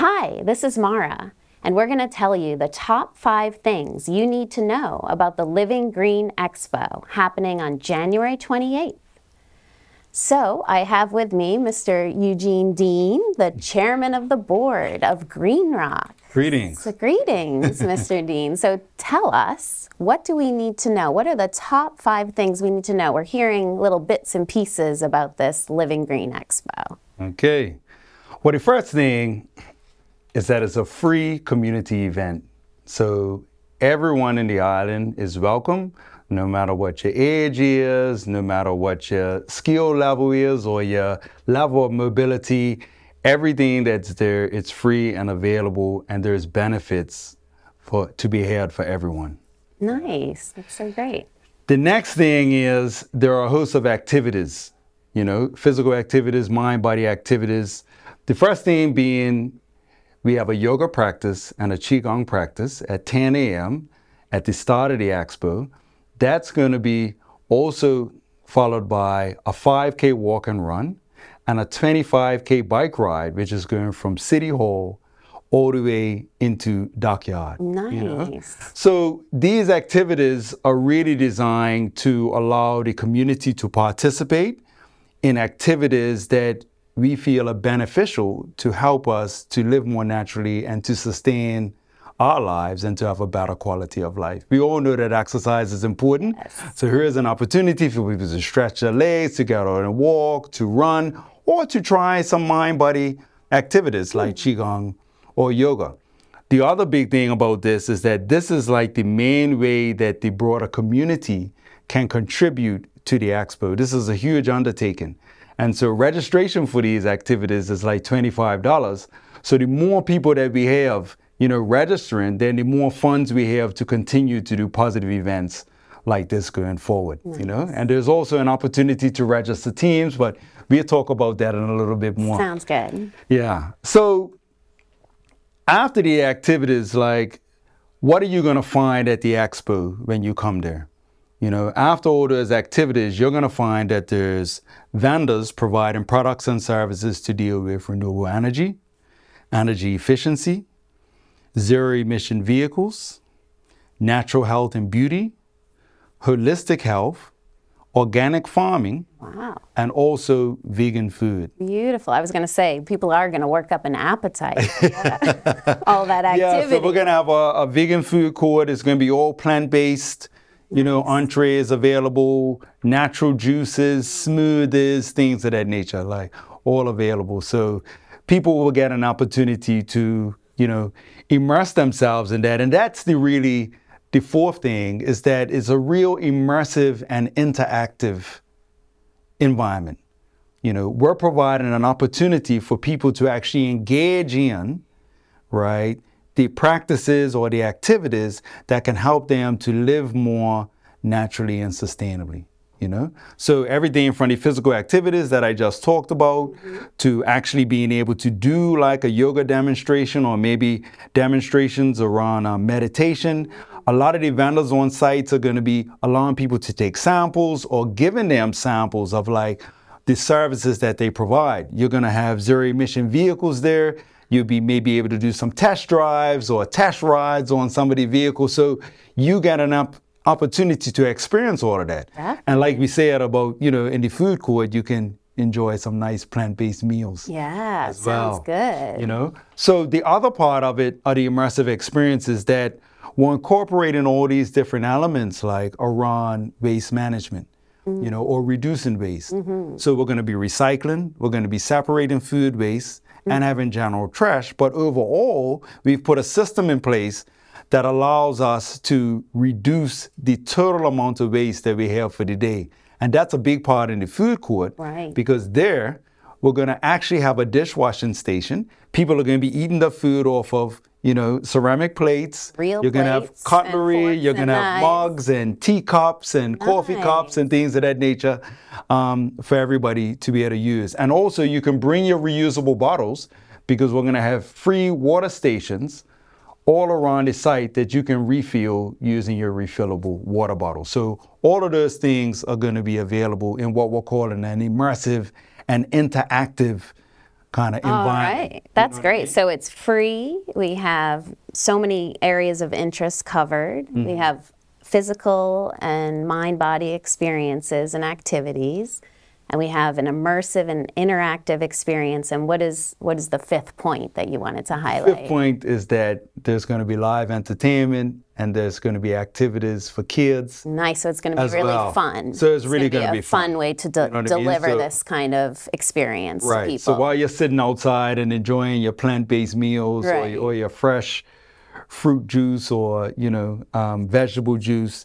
Hi, this is Mara, and we're going to tell you the top 5 things you need to know about the Living Green Expo happening on January 28th. So I have with me Mr. Eugene Dean, the chairman of the board of Greenrock. Greetings. So greetings, Mr. Dean. So tell us, what do we need to know? What are the top 5 things we need to know? We're hearing little bits and pieces about this Living Green Expo. Okay. Well, the first thing is that it's a free community event. So everyone in the island is welcome, no matter what your age is, no matter what your skill level is or your level of mobility. Everything that's there, it's free and available, and there's benefits to be had for everyone. Nice. That's so great. The next thing is there are a host of activities, physical activities, mind-body activities. The first thing being we have a yoga practice and a qigong practice at 10 a.m. at the start of the expo. That's going to be also followed by a 5K walk and run and a 25K bike ride, which is going from City Hall all the way into Dockyard. Nice. So these activities are really designed to allow the community to participate in activities that we feel are beneficial to help us to live more naturally and to sustain our lives and to have a better quality of life. We all know that exercise is important. Yes. So here's an opportunity for people to stretch their legs, to get out and walk, to run, or to try some mind-body activities like qigong or yoga. The other big thing about this is that this is like the main way that the broader community can contribute to the expo. This is a huge undertaking. And so registration for these activities is like $25. So the more people that we have, registering, then the more funds we have to continue to do positive events like this going forward, Nice. And there's also an opportunity to register teams, but we'll talk about that in a little bit more. Sounds good. Yeah. So after the activities, what are you going to find at the expo when you come there? After all those activities, you're going to find that there's vendors providing products and services to deal with renewable energy, energy efficiency, zero-emission vehicles, natural health and beauty, holistic health, organic farming, Wow. and also vegan food. Beautiful. I was going to say, people are going to work up an appetite. Yeah. All that activity. Yeah, so we're going to have a vegan food court. It's going to be all plant-based. Entrees available, natural juices, smoothies, things of that nature, all available. So people will get an opportunity to, immerse themselves in that. And that's the fourth thing is that it's a real immersive and interactive environment. We're providing an opportunity for people to actually engage in, the practices or the activities that can help them to live more naturally and sustainably, So everything from the physical activities that I just talked about to actually being able to do like a yoga demonstration or maybe demonstrations around meditation. A lot of the vendors on sites are going to be allowing people to take samples or giving them samples of the services that they provide. You're going to have zero-emission vehicles there. You'll be maybe able to do some test drives or test rides on some of the vehicles. So you get an opportunity to experience all of that. And like we said about, in the food court, you can enjoy some nice plant-based meals. Yeah, as well, sounds good. So the other part of it are the immersive experiences that we're incorporating all these different elements around waste management. Or reducing waste. So we're going to be recycling, we're going to be separating food waste and having general trash. But overall, we've put a system in place that allows us to reduce the total amount of waste that we have for the day. And that's a big part in the food court because there we're going to actually have a dishwashing station. People are going to be eating the food off of ceramic plates. Real You're going to have cutlery, you're going to have mugs and teacups and coffee cups and things of that nature for everybody to be able to use. And also you can bring your reusable bottles because we're going to have free water stations all around the site that you can refill using your refillable water bottle. So all of those things are going to be available in what we're calling an immersive and interactive kind of All environment. right. That's great. So it's free. We have so many areas of interest covered. We have physical and mind-body experiences and activities. And we have an immersive and interactive experience. And what is the fifth point that you wanted to highlight? Fifth point is that there's going to be live entertainment and there's going to be activities for kids. Nice. So it's going to be really fun. So it's really going to be a fun way to deliver this kind of experience to people. So while you're sitting outside and enjoying your plant-based meals or your fresh fruit juice or, vegetable juice,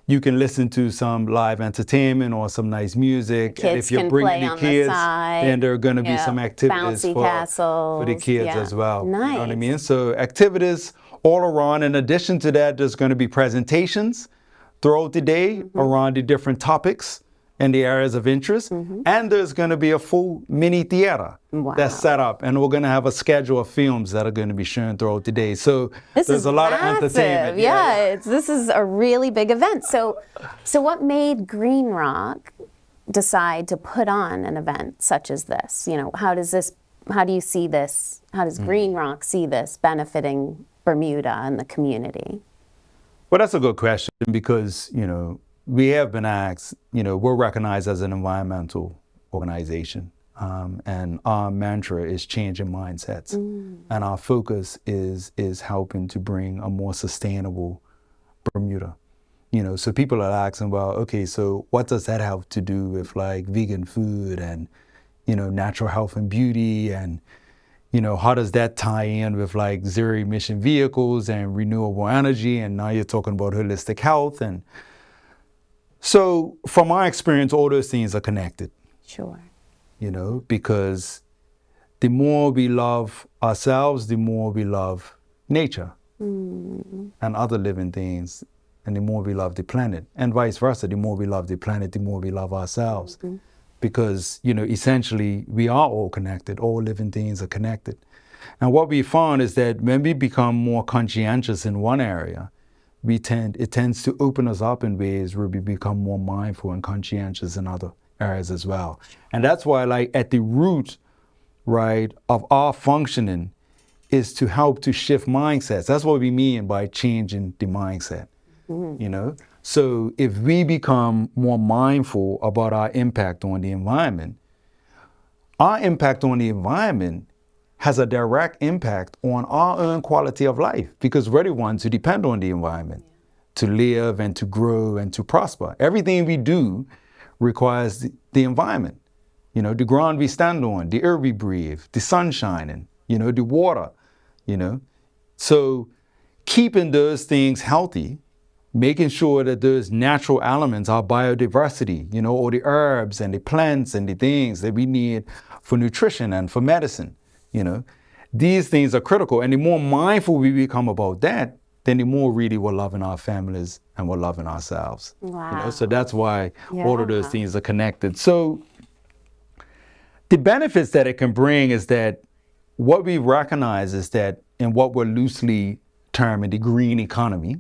you can listen to some live entertainment or some nice music. Kids and if you're can bringing play the on kids, the side, then there are going to be some activities for the kids as well. Nice. You know what I mean? So activities all around. In addition to that, there's going to be presentations throughout the day around the different topics and the areas of interest. And there's going to be a full mini theater that's set up. And we're going to have a schedule of films that are going to be shown throughout the day. So there's a lot of entertainment. This is a really big event. So what made Greenrock decide to put on an event such as this? How do you see this? How does Greenrock see this benefiting Bermuda and the community? Well, that's a good question because, we have been asked, we're recognized as an environmental organization, and our mantra is changing mindsets. And our focus is helping to bring a more sustainable Bermuda. So people are asking, well, okay, so what does that have to do with like vegan food and, natural health and beauty and, how does that tie in with like zero emission vehicles and renewable energy? And now you're talking about holistic health. And so from my experience, all those things are connected. Sure. Because the more we love ourselves, the more we love nature and other living things. And the more we love the planet, and vice versa, the more we love the planet, the more we love ourselves. Because, essentially, we are all connected. All living things are connected. And what we found is that when we become more conscientious in one area, it tends to open us up in ways where we become more mindful and conscientious in other areas as well. And that's why, like, at the root, right, of our functioning is to help to shift mindsets. That's what we mean by changing the mindset, So if we become more mindful about our impact on the environment, our impact on the environment has a direct impact on our own quality of life because we're the ones who depend on the environment to live and to grow and to prosper. Everything we do requires the environment. The ground we stand on, the air we breathe, the sun shining, the water, So keeping those things healthy, making sure that those natural elements, our biodiversity, all the herbs and the plants and the things that we need for nutrition and for medicine, these things are critical. And the more mindful we become about that, then the more really we're loving our families and we're loving ourselves. Wow. So that's why all of those things are connected. So the benefits that it can bring is that what we recognize is that in what we're loosely terming the green economy,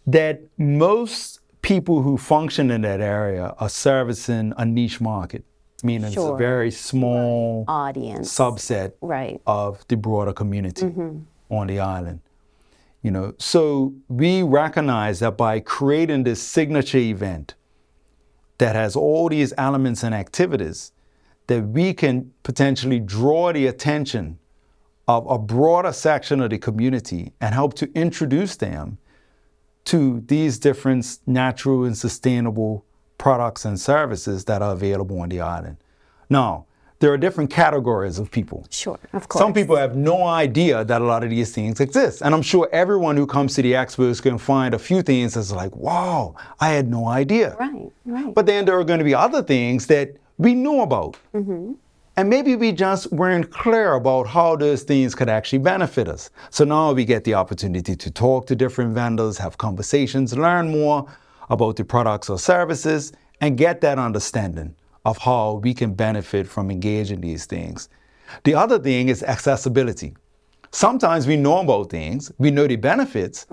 that most people who function in that area are servicing a niche market, meaning it's a very small audience subset of the broader community on the island. So we recognize that by creating this signature event that has all these elements and activities, that we can potentially draw the attention of a broader section of the community and help to introduce them to these different natural and sustainable products and services that are available on the island. Now, there are different categories of people. Sure, of course. Some people have no idea that a lot of these things exist. And I'm sure everyone who comes to the expo is going to find a few things that's like, wow, I had no idea. Right. But then there are going to be other things that we knew about. And maybe we just weren't clear about how those things could actually benefit us. So now we get the opportunity to talk to different vendors, have conversations, learn more about the products or services, and get that understanding of how we can benefit from engaging these things. The other thing is accessibility. Sometimes we know about things, we know the benefits,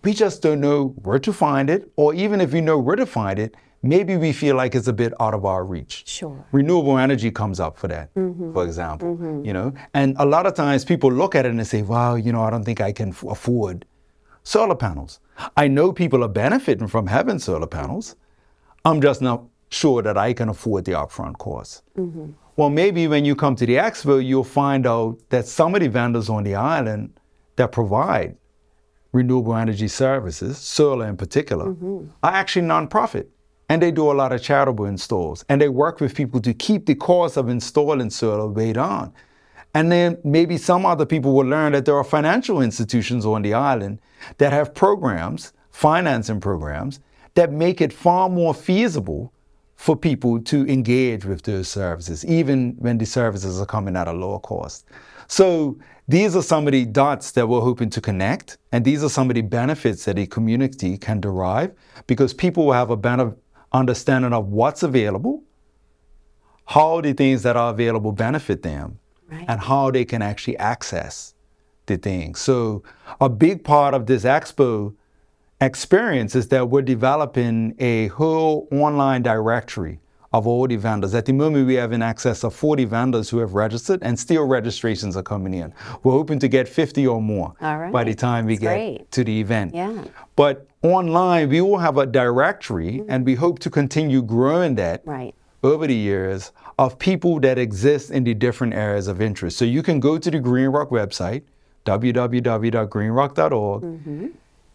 we just don't know where to find it, or even if we know where to find it, maybe we feel like it's a bit out of our reach. Sure. Renewable energy comes up for that, for example, you know. And a lot of times people look at it and they say, wow, you know, I don't think I can afford solar panels. I know people are benefiting from having solar panels. I'm just not sure that I can afford the upfront cost. Well, maybe when you come to the expo, you'll find out that some of the vendors on the island that provide renewable energy services, solar in particular, are actually nonprofit. And they do a lot of charitable installs. And they work with people to keep the cost of installing solar way down. And then maybe some other people will learn that there are financial institutions on the island that have programs, financing programs, that make it far more feasible for people to engage with those services, even when the services are coming at a lower cost. So these are some of the dots that we're hoping to connect, and these are some of the benefits that a community can derive, because people will have a better understanding of what's available, how the things that are available benefit them, and how they can actually access the things. So a big part of this expo experience is that we're developing a whole online directory of all the vendors. At the moment, we have in excess of 40 vendors who have registered, and still registrations are coming in. We're hoping to get 50 or more by the time we get to the event. But online, we will have a directory, and we hope to continue growing that over the years, of people that exist in the different areas of interest. So you can go to the Greenrock website, www.greenrock.org.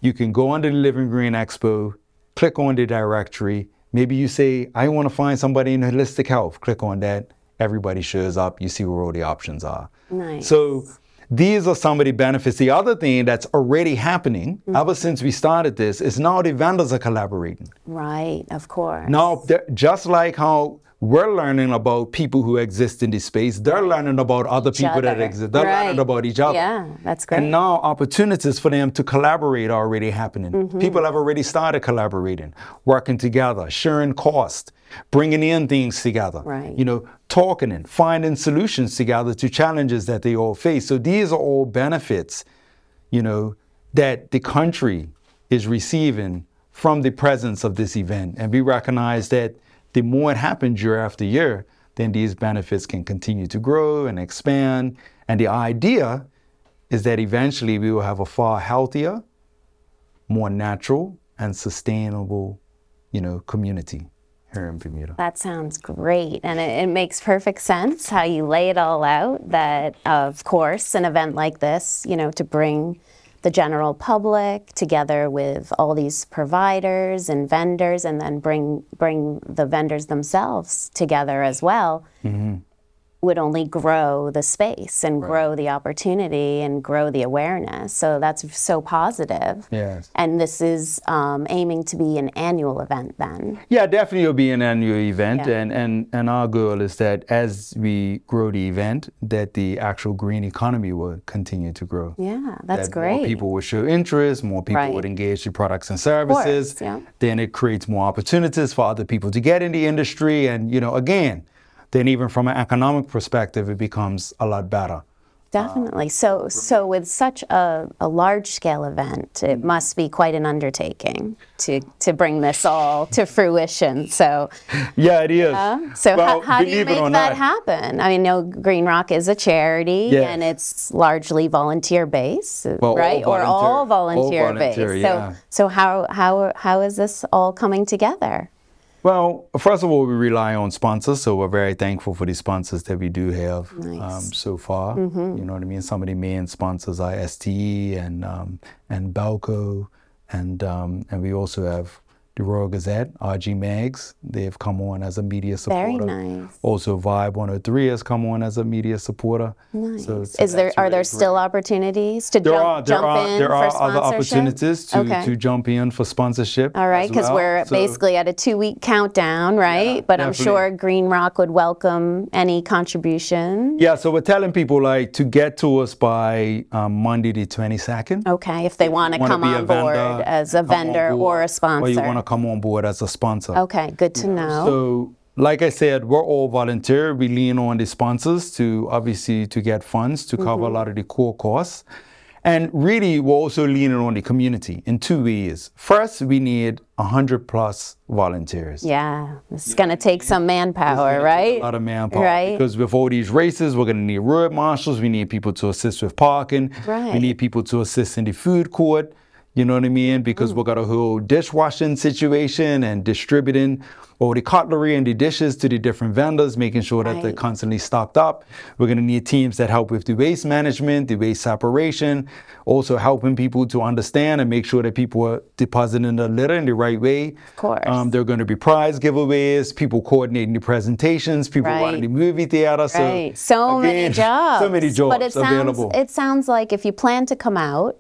You can go under the Living Green Expo, click on the directory. Maybe you say, I want to find somebody in holistic health. Click on that. Everybody shows up. You see where all the options are. So these are some of the benefits. The other thing that's already happening, ever since we started this, is now the vendors are collaborating. Of course. Now, just like how we're learning about people who exist in this space, they're learning about other people that exist. They're learning about each other. Yeah, that's great. And now opportunities for them to collaborate are already happening. People have already started collaborating, working together, sharing costs, bringing in things together, you know, talking and finding solutions together to challenges that they all face. So these are all benefits, you know, that the country is receiving from the presence of this event. And we recognize that the more it happens year after year, then these benefits can continue to grow and expand. And the idea is that eventually we will have a far healthier, more natural and sustainable, you know, community here in Bermuda. That sounds great. And it makes perfect sense how you lay it all out, that of course an event like this, you know, to bring the general public together with all these providers and vendors, and then bring the vendors themselves together as well, would only grow the space and grow the opportunity and grow the awareness. So that's so positive. And this is aiming to be an annual event then? Yeah, definitely it'll be an annual event. And our goal is that as we grow the event, that the actual green economy will continue to grow. That's great. More people will show interest, more people would engage in products and services. Then it creates more opportunities for other people to get in the industry. And, you know, again, then even from an economic perspective, it becomes a lot better. Definitely. So with such a large-scale event, it must be quite an undertaking to bring this all to fruition. So it is. So well, how do you make that happen? I mean, Greenrock is a charity, and it's largely volunteer-based, right? Or all volunteer-based. So how is this all coming together? Well, first of all, we rely on sponsors, so we're very thankful for the sponsors that we do have so far. You know what I mean? Some of the main sponsors are STE and Balco, and we also have the Royal Gazette, RG Mags. They've come on as a media supporter. Very nice. Also, Vibe 103 has come on as a media supporter. Nice. So are there still opportunities to jump in for sponsorship? There are other opportunities to jump in for sponsorship. All right, because we're basically at a 2-week countdown, right? But I'm sure Greenrock would welcome any contribution. So we're telling people to get to us by Monday the 22nd. Okay, if they want to come on board as a vendor or a sponsor. Or you want to come on board as a sponsor. Okay, good to know. So, like I said, we're all volunteer. We lean on the sponsors to obviously to get funds to cover a lot of the core costs. And really, we're also leaning on the community in 2 ways. First, we need 100+ volunteers. Yeah, it's going to take some manpower, right? A lot of manpower. Right. Because with all these races, we're going to need road marshals. We need people to assist with parking. Right. We need people to assist in the food court. You know what I mean? Because we got a whole dishwashing situation and distributing all the cutlery and the dishes to the different vendors, making sure that they're constantly stocked up. We're going to need teams that help with the waste management, the waste separation, also helping people to understand and make sure that people are depositing the litter in the right way. Of course. There are going to be prize giveaways, people coordinating the presentations, people running the movie theater. Right. So many jobs. So many jobs but available. It sounds like if you plan to come out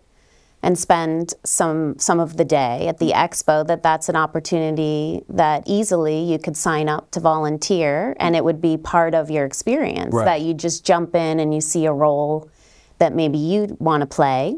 and spend some of the day at the expo, that's an opportunity that easily you could sign up to volunteer, and it would be part of your experience, that you just jump in and you see a role that maybe you want to play.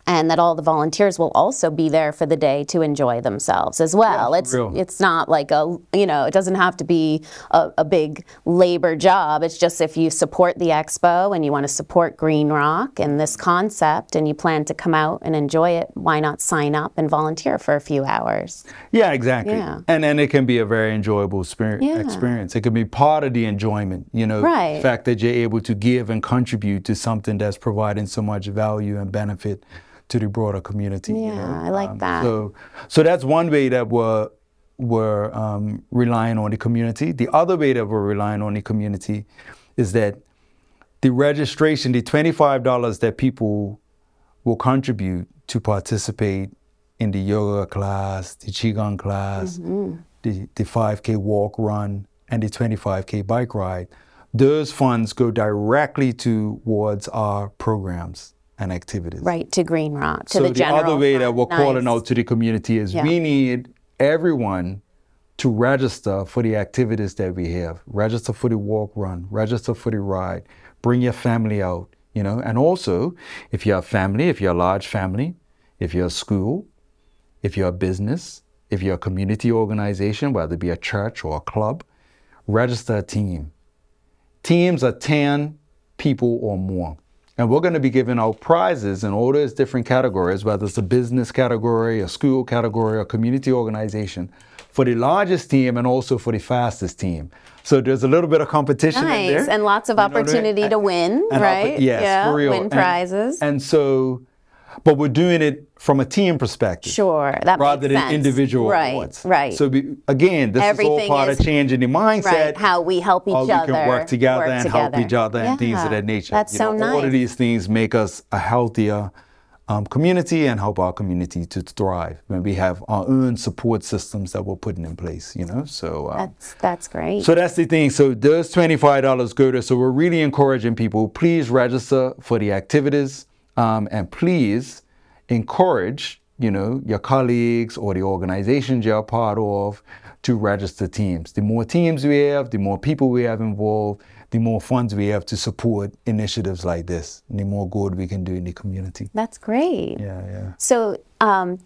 And that all the volunteers will also be there for the day to enjoy themselves as well. It's not like it doesn't have to be a big labor job. It's just if you support the expo and you want to support Greenrock and this concept and you plan to come out and enjoy it, why not sign up and volunteer for a few hours? Yeah, exactly. Yeah. And it can be a very enjoyable experience. It can be part of the enjoyment, the fact that you're able to give and contribute to something that's providing so much value and benefit to the broader community. Yeah, I like that. So that's one way that we're relying on the community. The other way that we're relying on the community is that the registration, the $25 that people will contribute to participate in the yoga class, the qigong class, the 5K walk run, and the 25K bike ride, those funds go directly towards our programs and activities. Right, to Greenrock, to the general fund. The other way that we're calling out to the community is we need everyone to register for the activities that we have. Register for the walk run, register for the ride, bring your family out, and also if you're a family, if you're a large family, if you're a school, if you're a business, if you're a community organization, whether it be a church or a club, register a team. Teams are 10 people or more. And we're going to be giving out prizes in all those different categories, whether it's a business category, a school category, or community organization, for the largest team and also for the fastest team. So there's a little bit of competition in there. And lots of opportunity to win, right? Yes, for real. Win prizes. And so, but we're doing it from a team perspective. Sure, that rather makes than individual awards. Right. So again, this is all part of changing the mindset. Right, how we help each other. How we can work together and help each other and things of that nature. That's so nice. All of these things make us a healthier community and help our community to thrive when we have our own support systems that we're putting in place, So that's great. So that's the thing. So those $25 go there. So we're really encouraging people, please register for the activities and please encourage, your colleagues or the organizations you're a part of to register teams. The more teams we have, the more people we have involved, the more funds we have to support initiatives like this, and the more good we can do in the community. That's great. Yeah. So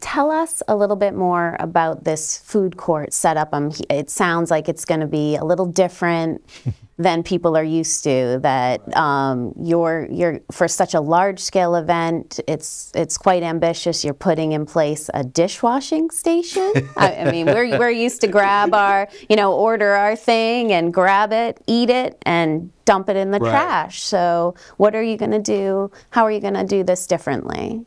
tell us a little bit more about this food court setup. It sounds like it's going to be a little different than people are used to. That you're for such a large scale event, it's quite ambitious. You're putting in place a dishwashing station. I mean, we're used to grab our, order our thing and grab it, eat it, and dump it in the trash. So what are you going to do? How are you going to do this differently?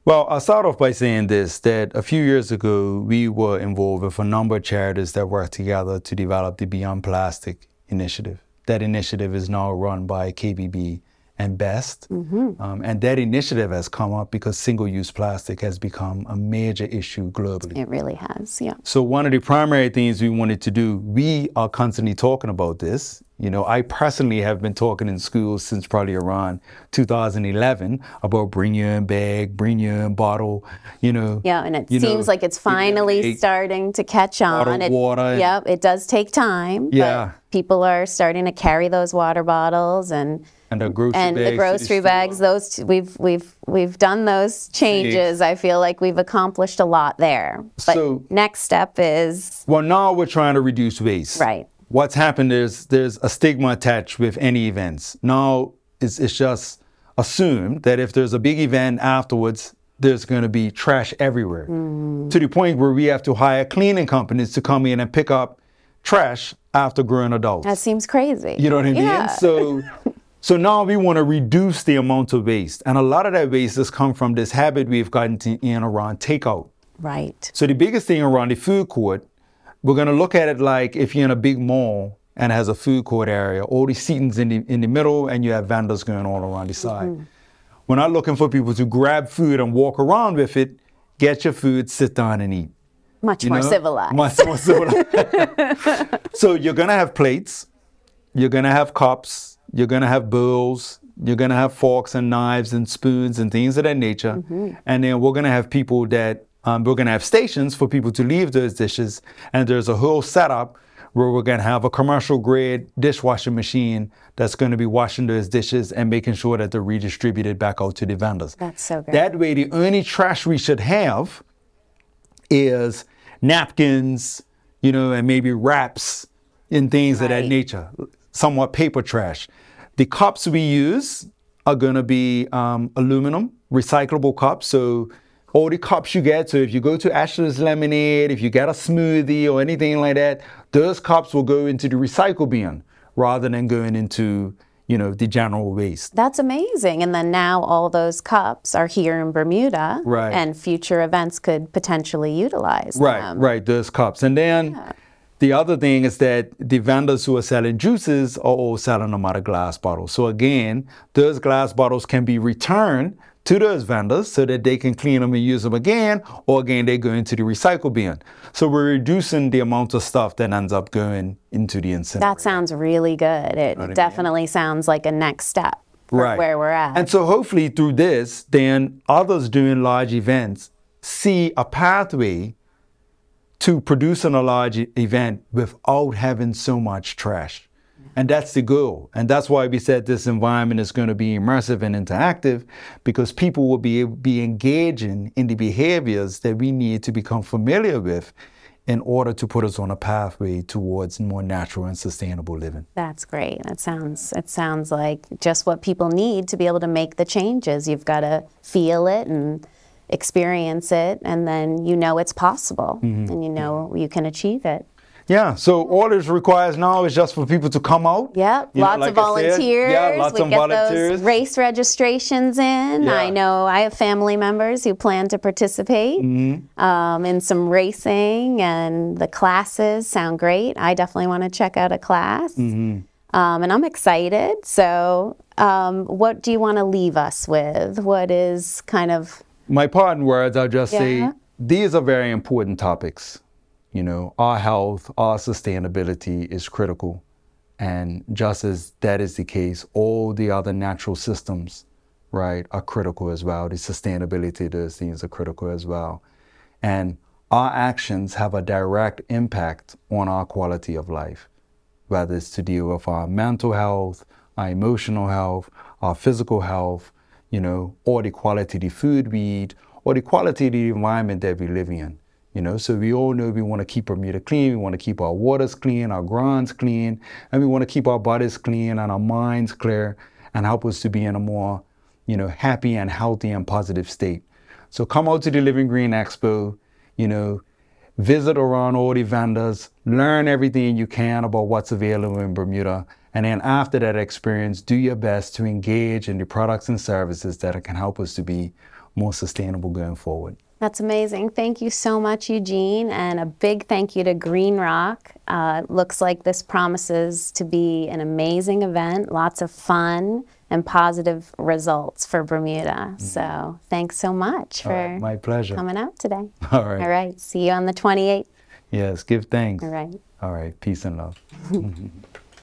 Well, I'll start off by saying this, that a few years ago, we were involved with a number of charities that worked together to develop the Beyond Plastic initiative. That initiative is now run by KBB and BEST. And that initiative has come up because single-use plastic has become a major issue globally. It really has, yeah. So one of the primary things we wanted to do, we are constantly talking about this. I personally have been talking in schools since probably around 2011 about bring your own bag, bring your own bottle, Yeah, and it seems like it's finally starting to catch on. Water. Yep, it does take time. Yeah. But people are starting to carry those water bottles and the grocery bags. Those we've done those changes. I feel like we've accomplished a lot there. But so, next step is, well, now we're trying to reduce waste. Right. What's happened is there's a stigma attached with any events. Now it's just assumed that if there's a big event afterwards, there's going to be trash everywhere, to the point where we have to hire cleaning companies to come in and pick up trash after grown adults. That seems crazy. You know what I mean? Yeah. So now we want to reduce the amount of waste. And a lot of that waste has come from this habit we've gotten in around takeout. Right. So the biggest thing around the food court, we're going to look at it like if you're in a big mall and it has a food court area, all the seating's in the middle and you have vendors going all around the side. We're not looking for people to grab food and walk around with it. Get your food, sit down and eat. Much more civilized. Much more civilized. So you're going to have plates, you're going to have cups, you're going to have bowls, you're going to have forks and knives and spoons and things of that nature. And then we're going to have people that, we're going to have stations for people to leave those dishes. And there's a whole setup where we're going to have a commercial grade dishwashing machine that's going to be washing those dishes and making sure that they're redistributed back out to the vendors. That's so great. That way, the only trash we should have is napkins, you know, and maybe wraps and things of that nature, somewhat paper trash. The cups we use are going to be aluminum, recyclable cups. So all the cups you get, so if you go to Ashley's Lemonade, if you get a smoothie or anything like that, those cups will go into the recycle bin rather than going into, you know, the general waste. That's amazing. And then now all those cups are here in Bermuda, and future events could potentially utilize them. Right, those cups. And then the other thing is that the vendors who are selling juices are all selling them out of glass bottles. So again, those glass bottles can be returned to those vendors so that they can clean them and use them again, or again, they go into the recycle bin. So we're reducing the amount of stuff that ends up going into the incinerator. That sounds really good. It definitely sounds like a next step for where we're at. And so hopefully through this, then others doing large events see a pathway to producing a large event without having so much trash. And that's the goal. And that's why we said this environment is going to be immersive and interactive, because people will be engaging in the behaviors that we need to become familiar with in order to put us on a pathway towards more natural and sustainable living. That's great. It sounds like just what people need to be able to make the changes. You've got to feel it and experience it, and then you know it's possible, and you know you can achieve it. Yeah, so all it requires now is just for people to come out. Yep, lots of volunteers. Yeah, lots of volunteers. Those race registrations in. Yeah. I know I have family members who plan to participate in some racing, and the classes sound great. I definitely want to check out a class. And I'm excited. So what do you want to leave us with? What is kind of... My parting words, I'll just say, these are very important topics. You know, our health, our sustainability is critical. And just as that is the case, all the other natural systems, right, are critical as well. The sustainability of those things are critical as well. And our actions have a direct impact on our quality of life, whether it's to deal with our mental health, our emotional health, our physical health, you know, or the quality of the food we eat, or the quality of the environment that we live in. You know, so we all know we want to keep Bermuda clean, we want to keep our waters clean, our grounds clean, and we want to keep our bodies clean and our minds clear and help us to be in a more, you know, happy and healthy and positive state. So come out to the Living Green Expo, you know, visit around all the vendors, learn everything you can about what's available in Bermuda, and then after that experience, do your best to engage in the products and services that can help us to be more sustainable going forward. That's amazing. Thank you so much, Eugene, and a big thank you to Greenrock. Looks like this promises to be an amazing event, lots of fun and positive results for Bermuda. So thanks so much for my pleasure. Coming out today. All right. All right. See you on the 28th. Yes, give thanks. All right. All right. Peace and love.